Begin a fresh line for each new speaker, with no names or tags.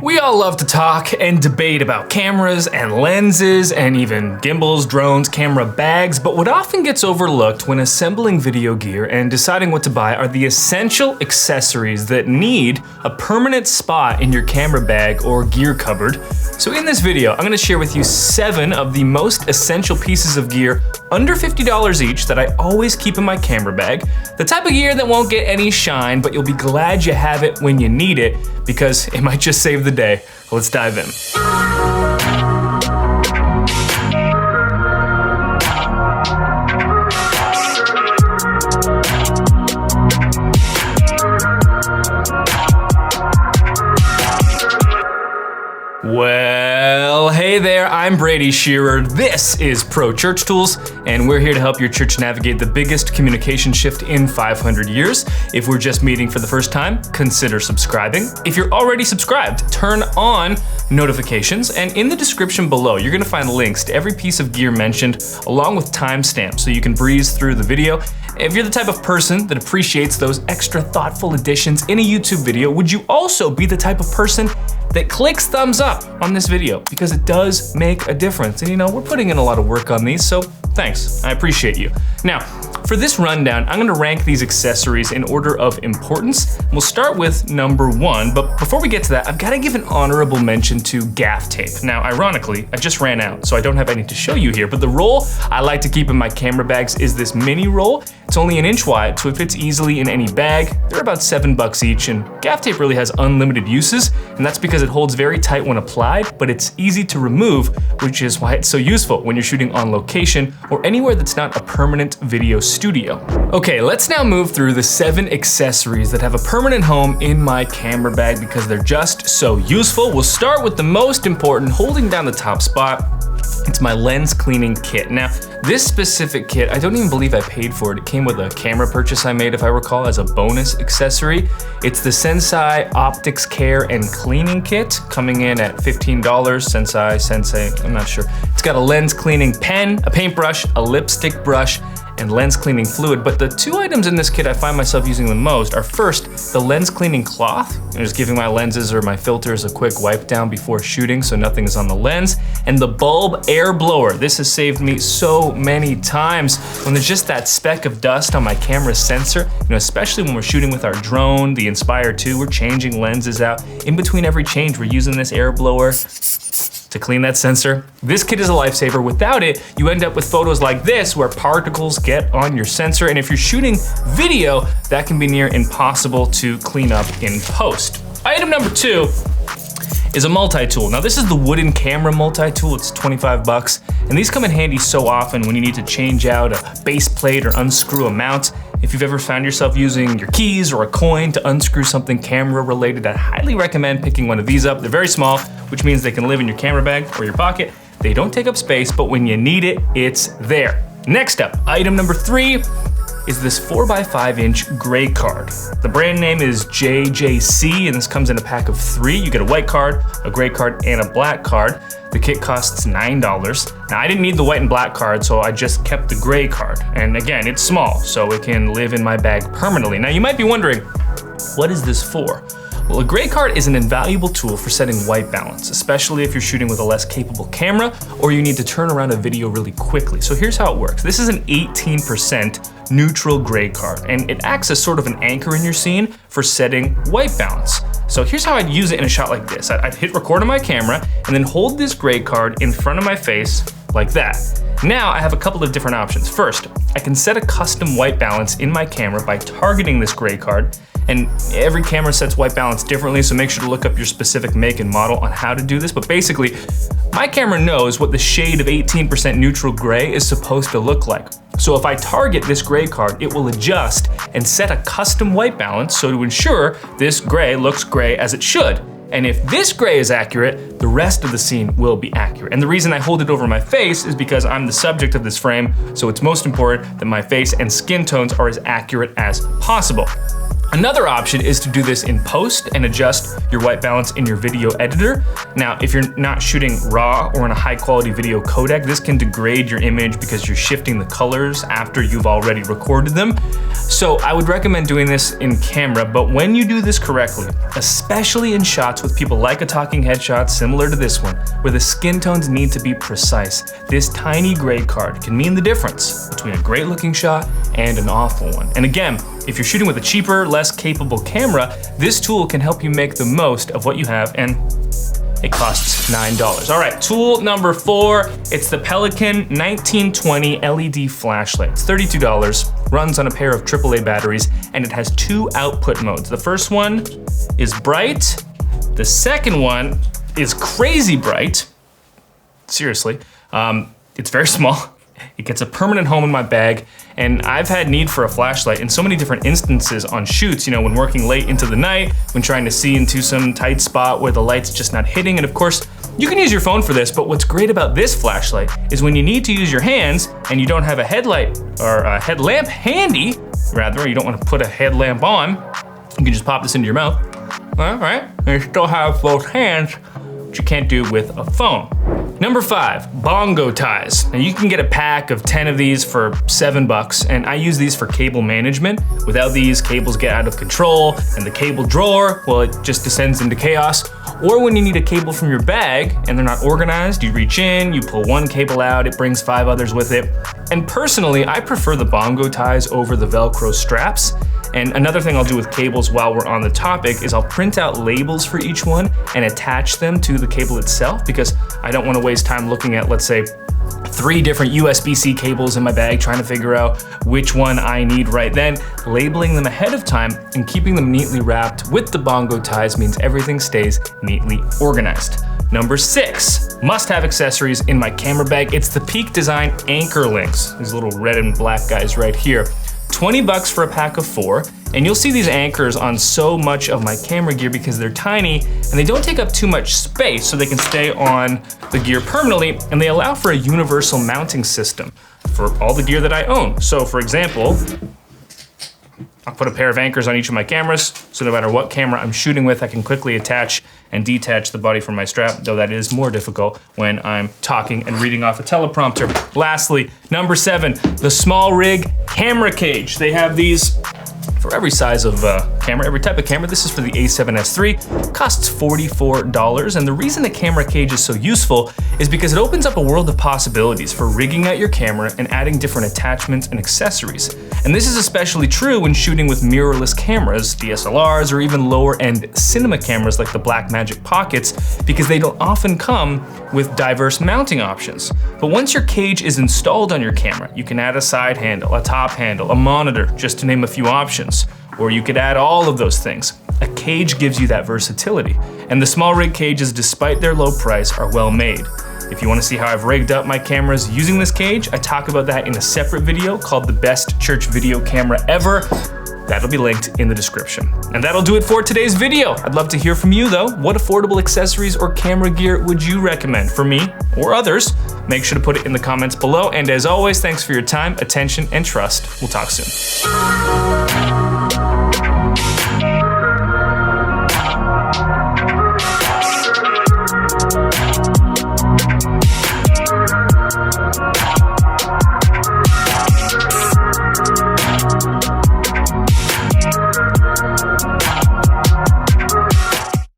We all love to talk and debate about cameras and lenses and even gimbals, drones, camera bags, but what often gets overlooked when assembling video gear and deciding what to buy are the essential accessories that need a permanent spot in your camera bag or gear cupboard. So in this video, I'm gonna share with you 7 of the most essential pieces of gear under $50 each that I always keep in my camera bag. The type of gear that won't get any shine, but you'll be glad you have it when you need it because it might just save the day. Let's dive in. Well, hey there, I'm Brady Shearer. This is Pro Church Tools, and we're here to help your church navigate the biggest communication shift in 500 years. If we're just meeting for the first time, consider subscribing. If you're already subscribed, turn on notifications, and in the description below, you're gonna find links to every piece of gear mentioned, along with timestamps so you can breeze through the video. If you're the type of person that appreciates those extra thoughtful additions in a YouTube video, would you also be the type of person that clicks thumbs up on this video? Because it does make a difference. And you know, we're putting in a lot of work on these, so thanks, I appreciate you. Now, for this rundown, I'm gonna rank these accessories in order of importance. We'll start with number 1, but before we get to that, I've gotta give an honorable mention to gaff tape. Now, ironically, I just ran out, so I don't have any to show you here, but the roll I like to keep in my camera bags is this mini roll. It's only 1 inch wide, so it fits easily in any bag. They're about $7 each, and gaff tape really has unlimited uses, and that's because it holds very tight when applied, but it's easy to remove, which is why it's so useful when you're shooting on location or anywhere that's not a permanent video studio. Okay, let's now move through the 7 accessories that have a permanent home in my camera bag because they're just so useful. We'll start with the most important, holding down the top spot. It's my lens cleaning kit. Now, this specific kit, I don't even believe I paid for it. It came with a camera purchase I made, if I recall, as a bonus accessory. It's the Sensei Optics Care and Cleaning Kit, coming in at $15. Sensei, I'm not sure. It's got a lens cleaning pen, a paintbrush, a lipstick brush, and lens cleaning fluid. But the 2 items in this kit I find myself using the most are first, the lens cleaning cloth. I'm just giving my lenses or my filters a quick wipe down before shooting so nothing is on the lens. And the bulb air blower. This has saved me so many times when there's just that speck of dust on my camera sensor, you know, especially when we're shooting with our drone, the Inspire 2, we're changing lenses out. In between every change, we're using this air blower to clean that sensor. This kit is a lifesaver. Without it, you end up with photos like this where particles get on your sensor. And if you're shooting video, that can be near impossible to clean up in post. Item number 2 is a multi-tool. Now this is the wooden camera multi-tool. It's $25, and these come in handy so often when you need to change out a base plate or unscrew a mount. If you've ever found yourself using your keys or a coin to unscrew something camera related, I highly recommend picking one of these up. They're very small, which means they can live in your camera bag or your pocket. They don't take up space, but when you need it, it's there. Next up, item number 3 is this 4x5 inch Grey Card. The brand name is JJC, and this comes in a pack of 3. You get a white card, a gray card, and a black card. The kit costs $9. Now, I didn't need the white and black card, so I just kept the gray card. And again, it's small, so it can live in my bag permanently. Now, you might be wondering, what is this for? Well, a gray card is an invaluable tool for setting white balance, especially if you're shooting with a less capable camera or you need to turn around a video really quickly. So here's how it works. This is an 18% neutral gray card, and it acts as sort of an anchor in your scene for setting white balance. So here's how I'd use it in a shot like this. I'd hit record on my camera and then hold this gray card in front of my face like that. Now I have a couple of different options. First, I can set a custom white balance in my camera by targeting this gray card. And every camera sets white balance differently, so make sure to look up your specific make and model on how to do this. But basically, my camera knows what the shade of 18% neutral gray is supposed to look like. So if I target this gray card, it will adjust and set a custom white balance so to ensure this gray looks gray as it should. And if this gray is accurate, the rest of the scene will be accurate. And the reason I hold it over my face is because I'm the subject of this frame, so it's most important that my face and skin tones are as accurate as possible. Another option is to do this in post and adjust your white balance in your video editor. Now, if you're not shooting RAW or in a high quality video codec, this can degrade your image because you're shifting the colors after you've already recorded them. So I would recommend doing this in camera, but when you do this correctly, especially in shots with people like a talking head shot similar to this one, where the skin tones need to be precise, this tiny gray card can mean the difference between a great looking shot and an awful one. And again, if you're shooting with a cheaper, less capable camera, this tool can help you make the most of what you have, and it costs $9. All right, tool number 4, it's the Pelican 1920 LED flashlight. It's $32, runs on a pair of AAA batteries, and it has 2 output modes. The first one is bright. The second one is crazy bright. Seriously, it's very small. It gets a permanent home in my bag, and I've had need for a flashlight in so many different instances on shoots, you know, when working late into the night, when trying to see into some tight spot where the light's just not hitting, and of course, you can use your phone for this, but what's great about this flashlight is when you need to use your hands and you don't have a headlight or a headlamp handy, rather, you don't want to put a headlamp on, you can just pop this into your mouth. All right, and you still have both hands, which you can't do with a phone. Number 5, BongoTies. Now you can get a pack of 10 of these for $7, and I use these for cable management. Without these, cables get out of control, and the cable drawer, well, it just descends into chaos. Or when you need a cable from your bag and they're not organized, you reach in, you pull one cable out, it brings 5 others with it. And personally, I prefer the BongoTies over the Velcro straps. And another thing I'll do with cables while we're on the topic is I'll print out labels for each one and attach them to the cable itself, because I don't want to waste time looking at, let's say, 3 different USB-C cables in my bag trying to figure out which one I need right then. Labeling them ahead of time and keeping them neatly wrapped with the BongoTies means everything stays neatly organized. Number 6, must-have accessories in my camera bag. It's the Peak Design anchor links. These little red and black guys right here. $20 for a pack of 4, and you'll see these anchors on so much of my camera gear because they're tiny and they don't take up too much space, so they can stay on the gear permanently, and they allow for a universal mounting system for all the gear that I own. So for example, I'll put a pair of anchors on each of my cameras, so no matter what camera I'm shooting with, I can quickly attach and detach the body from my strap, though that is more difficult when I'm talking and reading off a teleprompter. Lastly, number 7, the SmallRig camera cage. They have these for every size of camera, every type of camera. This is for the A7S III, costs $44. And the reason the camera cage is so useful is because it opens up a world of possibilities for rigging out your camera and adding different attachments and accessories. And this is especially true when shooting with mirrorless cameras, DSLRs, or even lower end cinema cameras like the Blackmagic Pockets, because they don't often come with diverse mounting options. But once your cage is installed on your camera, you can add a side handle, a top handle, a monitor, just to name a few options. Or you could add all of those things. A cage gives you that versatility. And the SmallRig cages, despite their low price, are well made. If you want to see how I've rigged up my cameras using this cage, I talk about that in a separate video called The Best Church Video Camera Ever. That'll be linked in the description. And that'll do it for today's video. I'd love to hear from you though. What affordable accessories or camera gear would you recommend for me or others? Make sure to put it in the comments below. And as always, thanks for your time, attention, and trust. We'll talk soon.